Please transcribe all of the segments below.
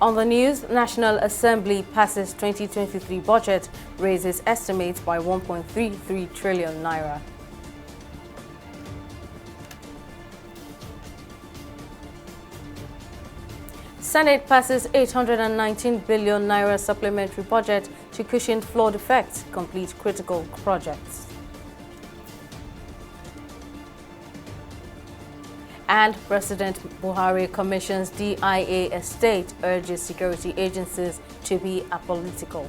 On the news, National Assembly passes 2023 budget, raises estimates by 1.33 trillion naira. Senate passes 819 billion naira supplementary budget to cushion flood effects, complete critical projects. And President Buhari commissions DIA estate, urges security agencies to be apolitical.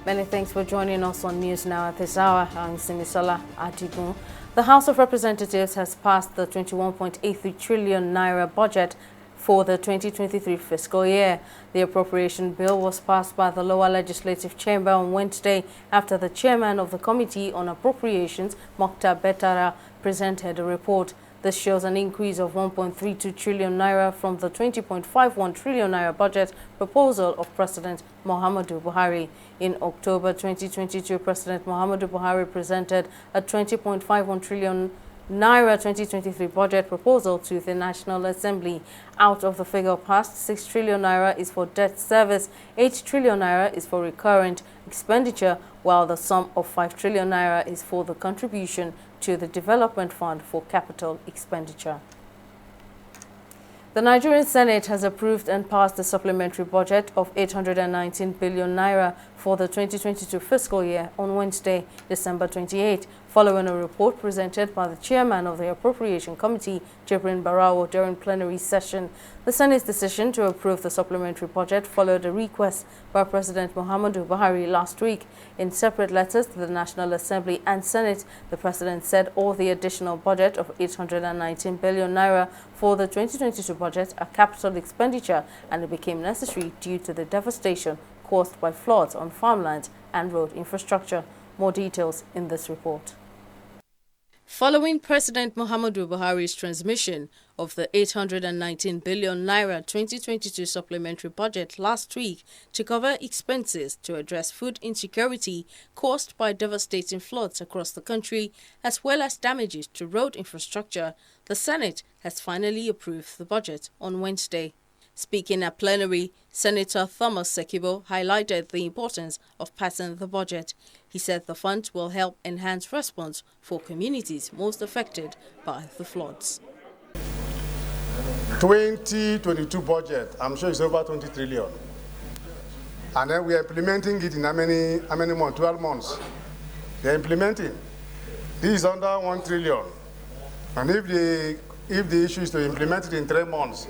Many thanks for joining us on News Now at this hour. I'm Simisola Adigun. The House of Representatives has passed the 21.83 trillion naira budget for the 2023 fiscal year. The appropriation bill was passed by the lower legislative chamber on Wednesday after the chairman of the Committee on Appropriations, Mokhtar Betara, presented a report. This shows an increase of 1.32 trillion naira from the 20.51 trillion naira budget proposal of President Muhammadu Buhari. In October 2022, President Muhammadu Buhari presented a 20.51 trillion naira 2023 budget proposal to the National Assembly. Out of the figure passed, 6 trillion naira is for debt service, 8 trillion naira is for recurrent expenditure, while the sum of 5 trillion naira is for the contribution to the Development Fund for capital expenditure. The Nigerian Senate has approved and passed the supplementary budget of 819 billion naira for the 2022 fiscal year on Wednesday, December 28, following a report presented by the chairman of the Appropriation Committee, Jibrin Barawo, during plenary session. The Senate's decision to approve the supplementary budget followed a request by President Muhammadu Buhari last week. In separate letters to the National Assembly and Senate, the President said all the additional budget of 819 billion naira for the 2022 budget are capital expenditure, and it became necessary due to the devastation caused by floods on farmland and road infrastructure. More details in this report. Following President Muhammadu Buhari's transmission of the 819 billion naira 2022 supplementary budget last week to cover expenses to address food insecurity caused by devastating floods across the country, as well as damages to road infrastructure, the Senate has finally approved the budget on Wednesday. Speaking at plenary, Senator Thomas Sekibo highlighted the importance of passing the budget. He said the fund will help enhance response for communities most affected by the floods. 2022 budget, I'm sure it's over 20 trillion. And then we are implementing it in how many months? 12 months. They're implementing. This is under 1 trillion. And if the issue is to implement it in 3 months,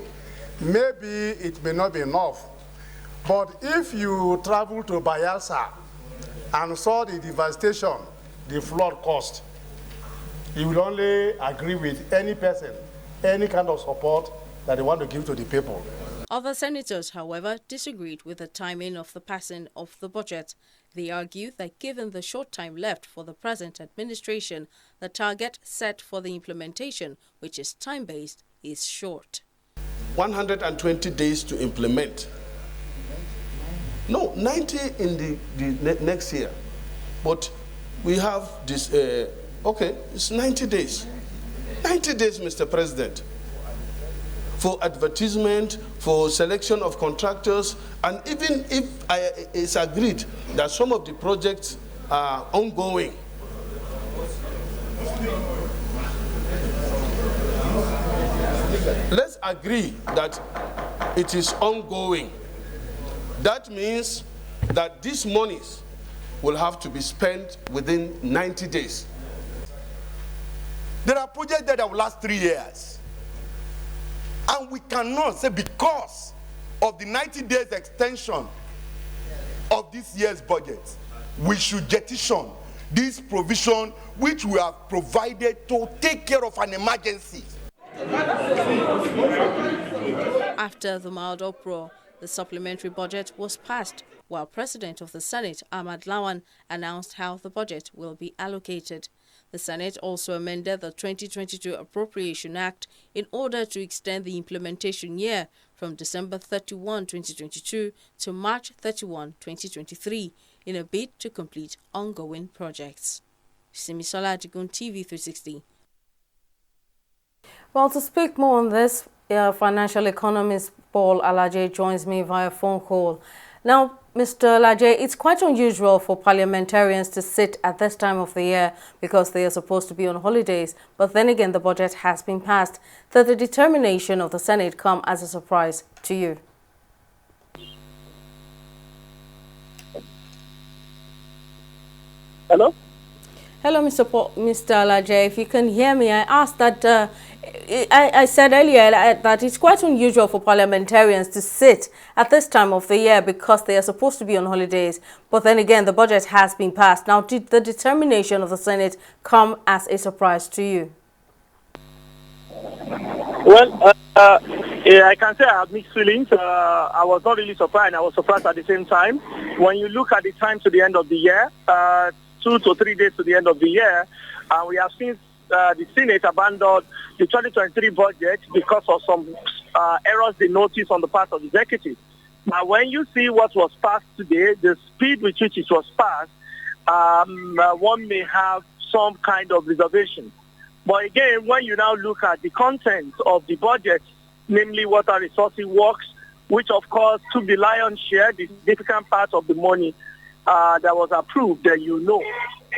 maybe it may not be enough. But if you travel to Bayelsa and saw the devastation the flood caused, you will only agree with any person, any kind of support that they want to give to the people. Other senators, however, disagreed with the timing of the passing of the budget. They argued that given the short time left for the present administration, the target set for the implementation, which is time-based, is short. 120 days to implement. No, 90 in the next year. But we have this, okay, it's 90 days. 90 days, Mr. President, for advertisement, for selection of contractors, and even if it's agreed that some of the projects are ongoing, let's agree that it is ongoing. That means that these monies will have to be spent within 90 days. There are projects that will last 3 years. And we cannot say because of the 90 days extension of this year's budget, we should jettison this provision which we have provided to take care of an emergency. After the mild uproar, the supplementary budget was passed, while President of the Senate, Ahmad Lawan, announced how the budget will be allocated. The Senate also amended the 2022 Appropriation Act in order to extend the implementation year from December 31, 2022 to March 31, 2023 in a bid to complete ongoing projects. Simisola Adigun, TV360. Well, to speak more on this, financial economist Paul Alaje joins me via phone call. Now, Mr. Alaje, it's quite unusual for parliamentarians to sit at this time of the year because they are supposed to be on holidays. But then again, the budget has been passed. Did the determination of the Senate come as a surprise to you? Hello? Hello, Mr. Alaje. If you can hear me, I asked that I said earlier that it's quite unusual for parliamentarians to sit at this time of the year because they are supposed to be on holidays. But then again, the budget has been passed. Now, did the determination of the Senate come as a surprise to you? Well, yeah, I can say I have mixed feelings. I was not really surprised. I was surprised at the same time. When you look at the time to the end of the year, 2 to 3 days to the end of the year, we have seen the Senate abandoned the 2023 budget because of some errors they noticed on the part of the executive. Now, when you see what was passed today, the speed with which it was passed, one may have some kind of reservation. But again, when you now look at the content of the budget, namely water resources works, which of course took the lion's share, the significant part of the money that was approved, then you know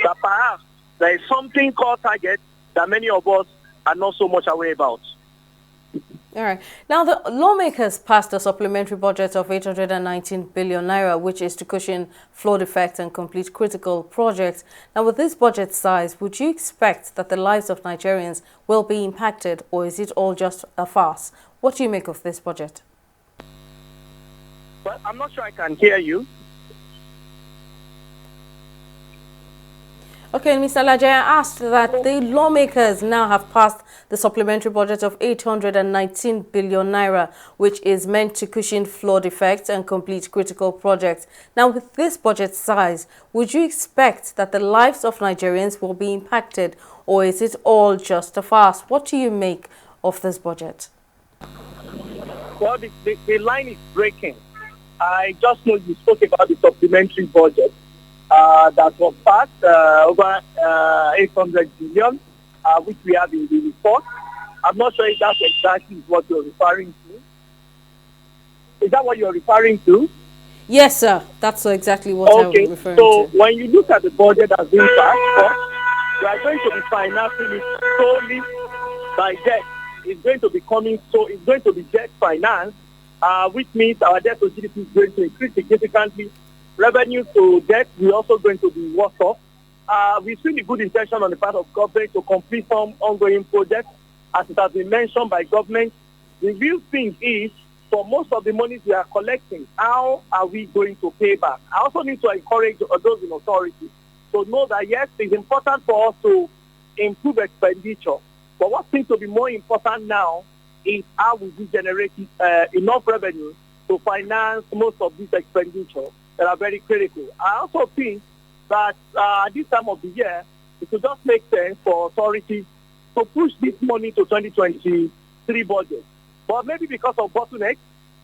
that perhaps there is something called target that many of us are not so much aware about. All right. Now, the lawmakers passed a supplementary budget of 819 billion naira, which is to cushion flood effects and complete critical projects. Now, with this budget size, would you expect that the lives of Nigerians will be impacted, or is it all just a farce? What do you make of this budget? Well, I'm not sure I can hear you. Okay, Mr. Alaje, I asked that the lawmakers now have passed the supplementary budget of 819 billion naira, which is meant to cushion flood effects and complete critical projects. Now, with this budget size, would you expect that the lives of Nigerians will be impacted, or is it all just a farce? What do you make of this budget? Well, the line is breaking. I just know you spoke about the supplementary budget. That was passed over 800 billion, which we have in the report. I'm not sure if that's exactly what you're referring to. Is that what you're referring to? Yes, sir. That's exactly what I'm referring to. So when you look at the budget that's been passed, we are going to be financing it solely by debt. It's going to be it's going to be debt finance, which means our debt to GDP is going to increase significantly. Revenue to debt, we're also going to be worse off. We've seen the good intention on the part of government to complete some ongoing projects, as it has been mentioned by government. The real thing is, for most of the monies we are collecting, how are we going to pay back? I also need to encourage those in authority to know that, yes, it's important for us to improve expenditure. But what seems to be more important now is how we generate enough revenue to finance most of this expenditure that are very critical. I also think that at this time of the year, it will just make sense for authorities to push this money to 2023 budget. But maybe because of bottlenecks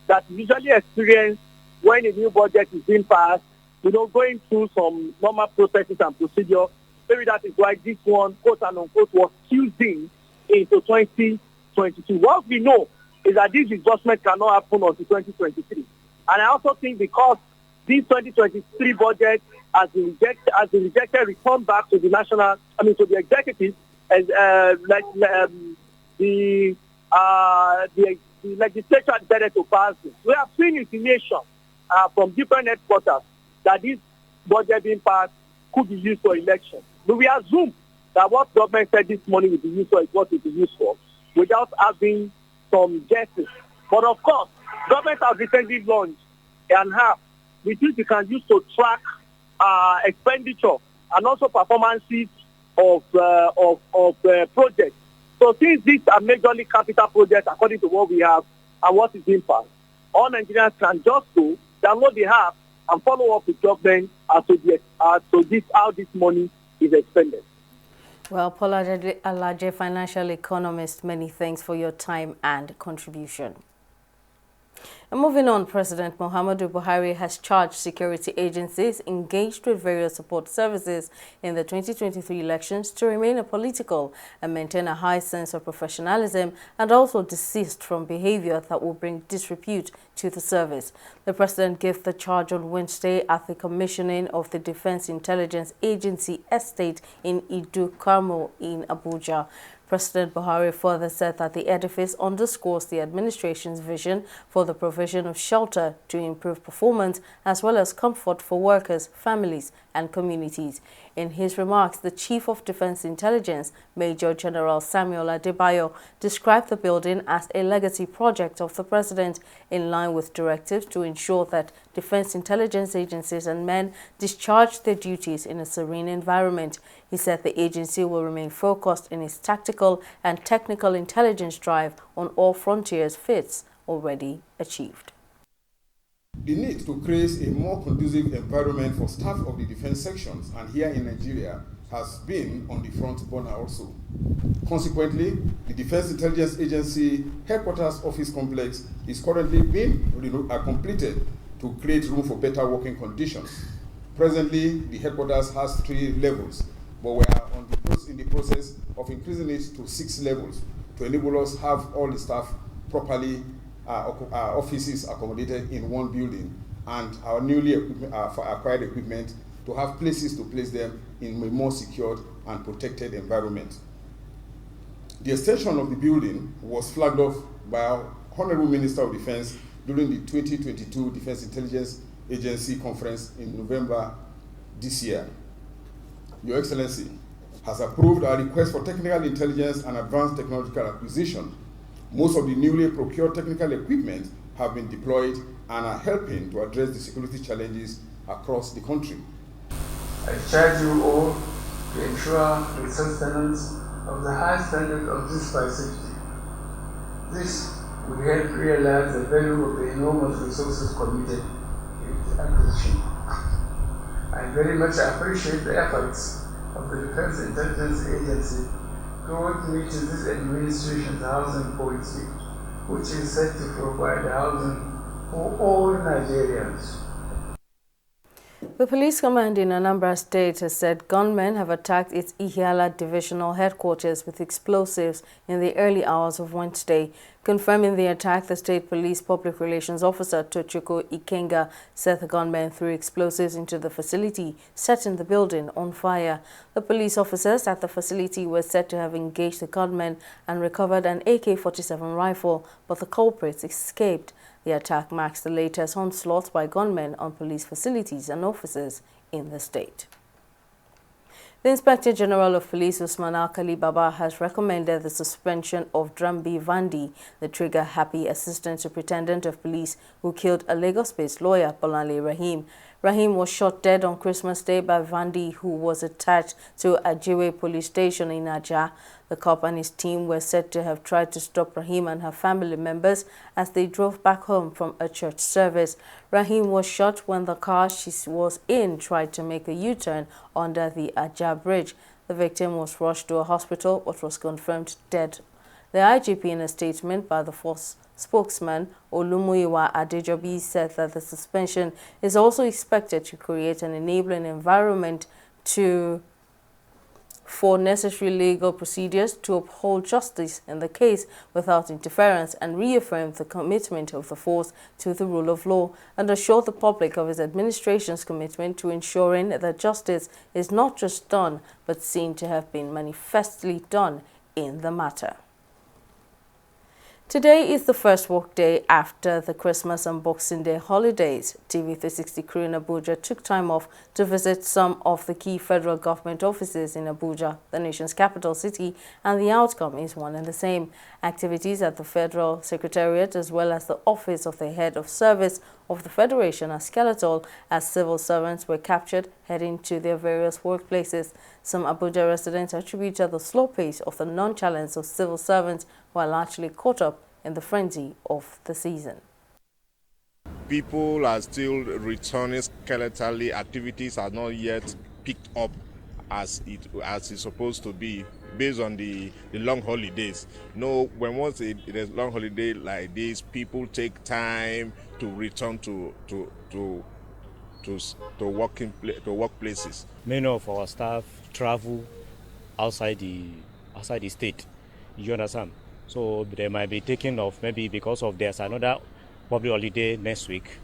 that usually experience when a new budget is being passed, going through some normal processes and procedure, maybe that is why this one, quote and unquote, was fused in into 2022. What we know is that this adjustment cannot happen until 2023. And I also think because this 2023 budget has been rejected, returned back to the to the executive, as the legislature decided to pass this. We have seen insinuation from different headquarters that this budget being passed could be used for election. But we assume that what government said this money will be used for is what it will be used for, without having some guesses. But of course, government has recently launched an app which you can use to track expenditure and also performances of projects. So since these are majorly capital projects, according to what we have and what is being passed, all Nigerians can just go, download the app, and follow up with government as to how this money is expended. Well, Paul Alaje, financial economist, many thanks for your time and contribution. And moving on, President Muhammadu Buhari has charged security agencies engaged with various support services in the 2023 elections to remain apolitical and maintain a high sense of professionalism, and also desist from behavior that will bring disrepute to the service. The president gave the charge on Wednesday at the commissioning of the Defense Intelligence Agency estate in Idu Karmo in Abuja. President Buhari further said that the edifice underscores the administration's vision for the provision of shelter to improve performance as well as comfort for workers, families, and communities. In his remarks, the Chief of Defense Intelligence, Major General Samuel Adebayo, described the building as a legacy project of the president in line with directives to ensure that defense intelligence agencies and men discharge their duties in a serene environment. He said the agency will remain focused in its tactical and technical intelligence drive on all frontiers feats already achieved. The need to create a more conducive environment for staff of the defense sections and here in Nigeria has been on the front burner also. Consequently, the Defense Intelligence Agency headquarters office complex is currently being completed to create room for better working conditions. Presently, the headquarters has 3 levels, but we are in the process of increasing it to 6 levels to enable us to have all the staff properly offices accommodated in one building, and our newly acquired equipment to have places to place them in a more secured and protected environment. The extension of the building was flagged off by our Honorable Minister of Defense during the 2022 Defense Intelligence Agency Conference in November this year. Your Excellency has approved our request for technical intelligence and advanced technological acquisition. Most of the newly procured technical equipment have been deployed and are helping to address the security challenges across the country. I charge you all to ensure the sustenance of the high standard of this safety. This will help realize the value of the enormous resources committed in the acquisition. I very much appreciate the efforts of the Defense Intelligence Agency towards meeting this administration's housing policy, which is set to provide housing for all Nigerians. The police command in Anambra State has said gunmen have attacked its Ihiala divisional headquarters with explosives in the early hours of Wednesday. Confirming the attack, the State Police Public Relations Officer Tochukwu Ikenga said the gunmen threw explosives into the facility, setting the building on fire. The police officers at the facility were said to have engaged the gunmen and recovered an AK-47 rifle, but the culprits escaped. The attack marks the latest onslaught by gunmen on police facilities and officers in the state. The Inspector General of Police, Usman Alkali Baba, has recommended the suspension of Drambi Vandi, the trigger-happy Assistant Superintendent of Police who killed a Lagos-based lawyer, Bolanle Rahim. Rahim was shot dead on Christmas Day by Vandi, who was attached to Ajiwe police station in Aja. The cop and his team were said to have tried to stop Rahim and her family members as they drove back home from a church service. Rahim was shot when the car she was in tried to make a U-turn under the Aja bridge. The victim was rushed to a hospital but was confirmed dead. The IGP, in a statement by the force spokesman Olumuyiwa Adejobi, said that the suspension is also expected to create an enabling environment for necessary legal procedures to uphold justice in the case without interference, and reaffirm the commitment of the force to the rule of law, and assure the public of his administration's commitment to ensuring that justice is not just done but seen to have been manifestly done in the matter. Today is the first work day after the Christmas and Boxing Day holidays. TV360 crew in Abuja took time off to visit some of the key federal government offices in Abuja, the nation's capital city, and the outcome is one and the same. Activities at the Federal Secretariat as well as the office of the Head of Service of the Federation are skeletal as civil servants were captured heading to their various workplaces. Some Abuja residents attributed the slow pace of the nonchalance of civil servants who are largely caught up in the frenzy of the season. People are still returning skeletally. Activities are not yet picked up as it's supposed to be. based on the long holidays. When once there's long holiday like this, people take time to return to workplaces. Many of our staff travel outside the state. You understand? So they might be taking off maybe because of there's another public holiday next week.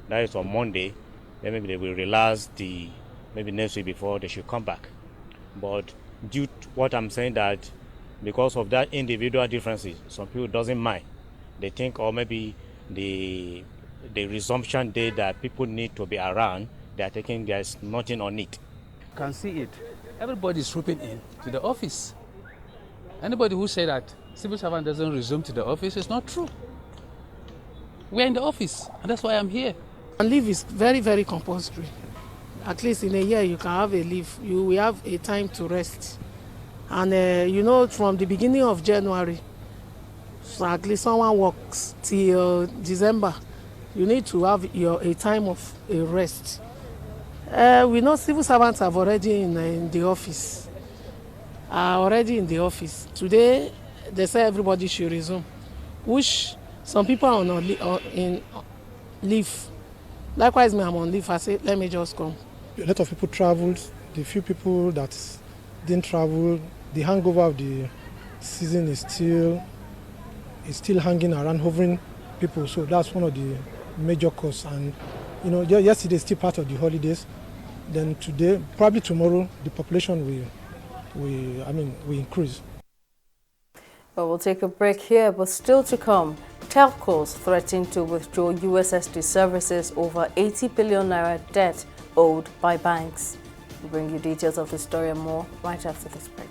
That is on Monday. Then maybe they will relax maybe next week before they should come back. But due to what I'm saying, that because of that individual differences, some people doesn't mind. They think, or maybe the resumption day that people need to be around, they are taking, there's nothing on it. You can see it. Everybody is trooping in to the office. Anybody who say that civil servant doesn't resume to the office is not true. We're in the office, and that's why I'm here. And leave is very, very compulsory. At least in a year, you can have a leave. You will have a time to rest. And from the beginning of January, so at least someone works till December, you need to have a time of a rest. We know civil servants are already in the office. Today, they say everybody should resume, which some people are in leave. Likewise, me, I'm on leave. I say, let me just come. A lot of people traveled. The few people that didn't travel, the hangover of the season is still hanging around, hovering people. So that's one of the major causes. And yesterday is still part of the holidays. Then today, probably tomorrow, the population will increase. Well, we'll take a break here, but still to come. Telcos threaten to withdraw USSD services over 80 billion naira debt owed by banks. We'll bring you details of the story and more right after this break.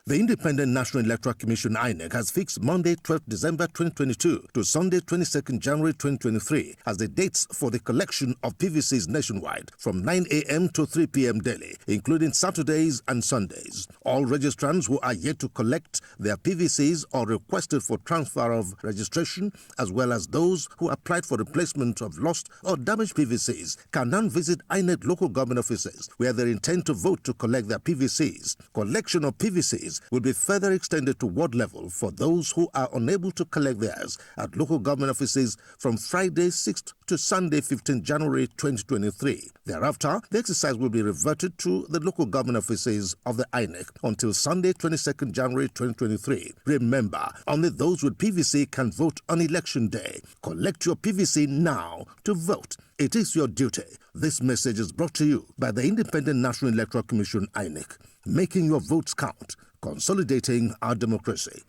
The Independent National Electoral Commission (INEC) has fixed Monday, 12th December 2022 to Sunday, 22nd January 2023 as the dates for the collection of PVCs nationwide from 9 a.m. to 3 p.m. daily, including Saturdays and Sundays. All registrants who are yet to collect their PVCs or requested for transfer of registration, as well as those who applied for replacement of lost or damaged PVCs, can now visit INEC local government offices where they intend to vote to collect their PVCs. Collection of PVCs will be further extended to ward level for those who are unable to collect theirs at local government offices from Friday 6th to Sunday 15th January 2023. Thereafter, the exercise will be reverted to the local government offices of the INEC until Sunday 22nd January 2023. Remember, only those with PVC can vote on election day. Collect your PVC now to vote. It is your duty. This message is brought to you by the Independent National Electoral Commission (INEC), making your votes count, consolidating our democracy.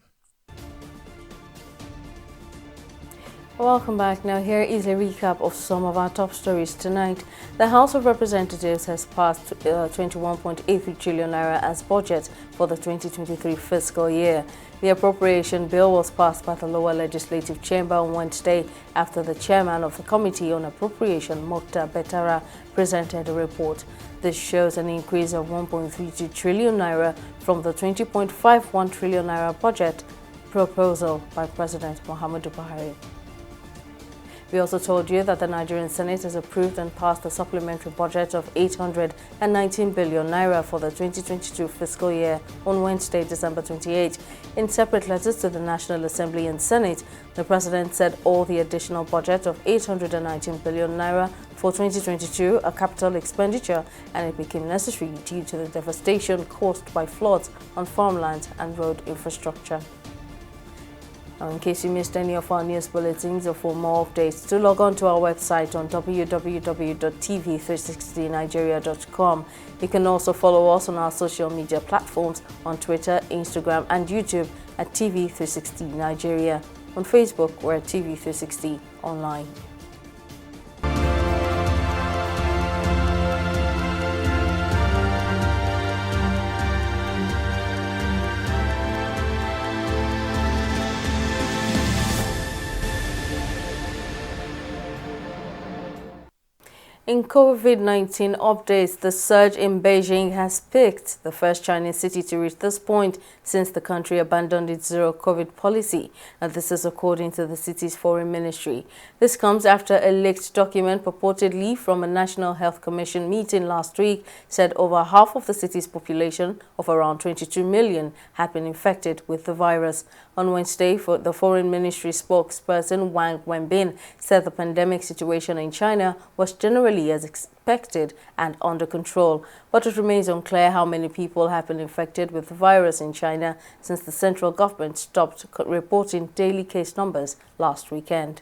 Welcome back. Now here is a recap of some of our top stories tonight. The House of Representatives has passed 21.83 trillion naira as budget for the 2023 fiscal year. The appropriation bill was passed by the lower legislative chamber on Wednesday after the chairman of the Committee on Appropriation, Mokhtar Betara, presented a report. This shows an increase of 1.32 trillion naira from the 20.51 trillion naira budget proposal by President Muhammadu Buhari. We also told you that the Nigerian Senate has approved and passed a supplementary budget of 819 billion naira for the 2022 fiscal year on Wednesday, December 28. In separate letters to the National Assembly and Senate, the President said all the additional budget of 819 billion naira for 2022 are capital expenditure, and it became necessary due to the devastation caused by floods on farmland and road infrastructure. Now, in case you missed any of our news bulletins or for more updates, do log on to our website on www.tv360nigeria.com. You can also follow us on our social media platforms on Twitter, Instagram and YouTube at TV360 Nigeria. On Facebook, we're at TV360 Online. In COVID-19 updates, the surge in Beijing has peaked, the first Chinese city to reach this point since the country abandoned its zero-COVID policy, and this is according to the city's foreign ministry. This comes after a leaked document purportedly from a National Health Commission meeting last week said over half of the city's population of around 22 million had been infected with the virus. On Wednesday, the foreign ministry spokesperson Wang Wenbin said the pandemic situation in China was generally as expected and under control, but it remains unclear how many people have been infected with the virus in China since the central government stopped reporting daily case numbers last weekend.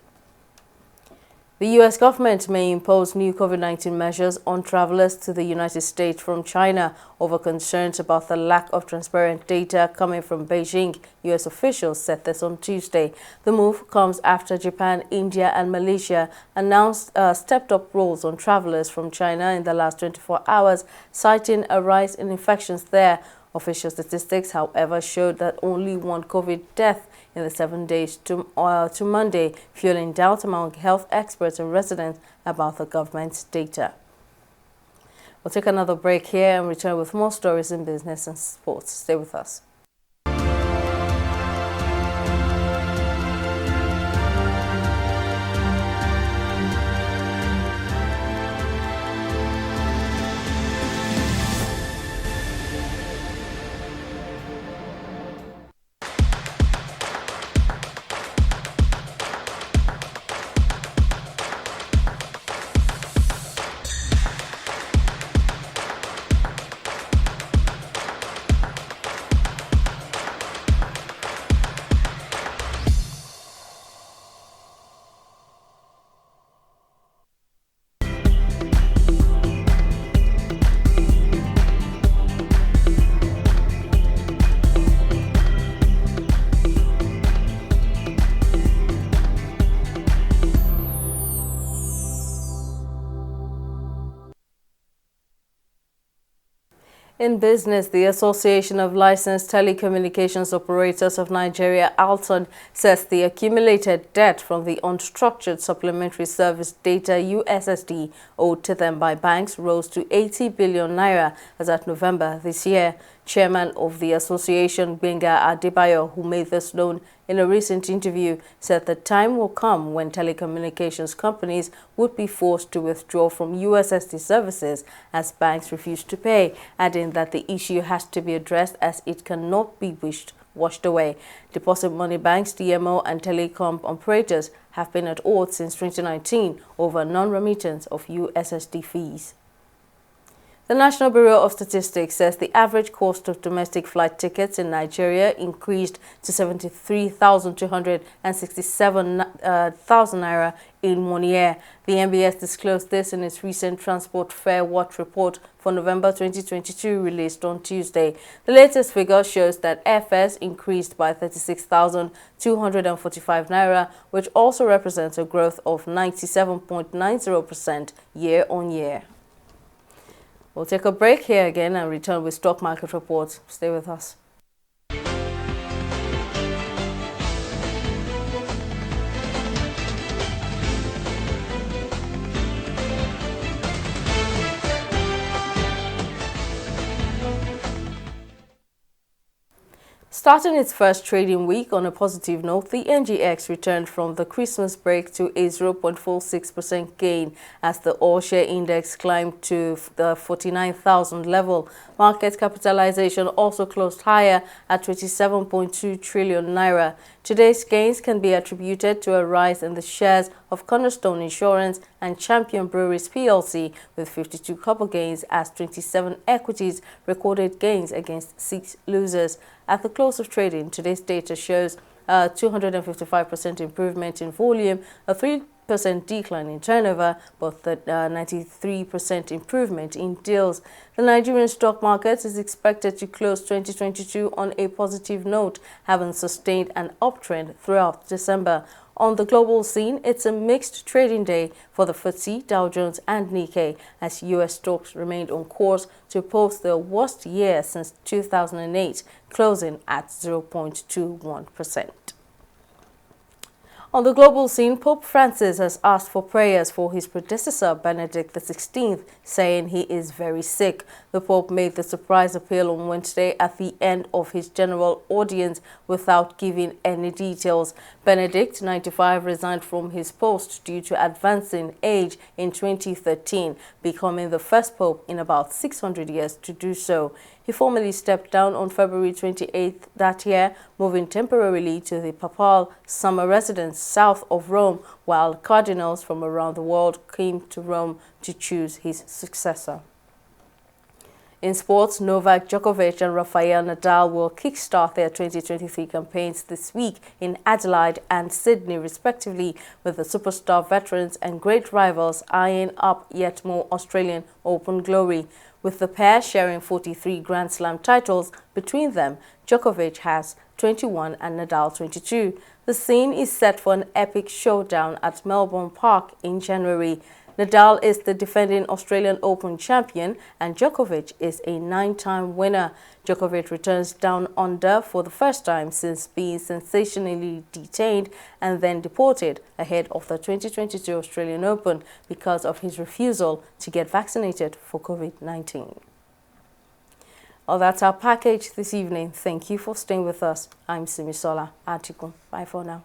The U.S. government may impose new COVID-19 measures on travelers to the United States from China over concerns about the lack of transparent data coming from Beijing. U.S. officials said this on Tuesday. The move comes after Japan, India and Malaysia announced stepped-up rules on travelers from China in the last 24 hours, citing a rise in infections there. Official statistics, however, showed that only one COVID death in the 7 days to Monday, fueling doubt among health experts and residents about the government's data. We'll take another break here and return with more stories in business and sports. Stay with us. In business, the Association of Licensed Telecommunications Operators of Nigeria, ALTON, says the accumulated debt from the Unstructured Supplementary Service Data USSD owed to them by banks rose to 80 billion naira as at November this year. Chairman of the association, Benga Adebayo, who made this known in a recent interview, said the time will come when telecommunications companies would be forced to withdraw from USSD services as banks refuse to pay, adding that the issue has to be addressed as it cannot be washed away. Deposit money banks, DMO and telecom operators have been at odds since 2019 over non-remittance of USSD fees. The National Bureau of Statistics says the average cost of domestic flight tickets in Nigeria increased to 73,267,000 naira in 1 year. The NBS disclosed this in its recent Transport Fare Watch report for November 2022 released on Tuesday. The latest figure shows that airfares increased by 36,245 naira, which also represents a growth of 97.90% year on year. We'll take a break here again and return with stock market reports. Stay with us. Starting its first trading week on a positive note, the NGX returned from the Christmas break to a 0.46% gain as the all-share index climbed to the 49,000 level. Market capitalization also closed higher at 27.2 trillion naira. Today's gains can be attributed to a rise in the shares of Cornerstone Insurance and Champion Breweries PLC, with 52 couple gains as 27 equities recorded gains against 6 losers. At the close of trading, today's data shows a 255% improvement in volume, a 3% decline in turnover, but the 93% improvement in deals. The Nigerian stock market is expected to close 2022 on a positive note, having sustained an uptrend throughout December. On the global scene, it's a mixed trading day for the FTSE, Dow Jones and Nikkei, as U.S. stocks remained on course to post their worst year since 2008, closing at 0.21%. On the global scene, Pope Francis has asked for prayers for his predecessor, Benedict XVI, saying he is very sick. The Pope made the surprise appeal on Wednesday at the end of his general audience without giving any details. Benedict, 95, resigned from his post due to advancing age in 2013, becoming the first Pope in about 600 years to do so. He formally stepped down on February 28th that year, moving temporarily to the papal summer residence south of Rome, while cardinals from around the world came to Rome to choose his successor. In sports, Novak Djokovic and Rafael Nadal will kickstart their 2023 campaigns this week in Adelaide and Sydney, respectively, with the superstar veterans and great rivals eyeing up yet more Australian Open glory. With the pair sharing 43 Grand Slam titles between them, Djokovic has 21 and Nadal 22. The scene is set for an epic showdown at Melbourne Park in January. Nadal is the defending Australian Open champion and Djokovic is a 9-time winner. Djokovic returns down under for the first time since being sensationally detained and then deported ahead of the 2022 Australian Open because of his refusal to get vaccinated for COVID-19. Well, that's our package this evening. Thank you for staying with us. I'm Simisola Atiku. Bye for now.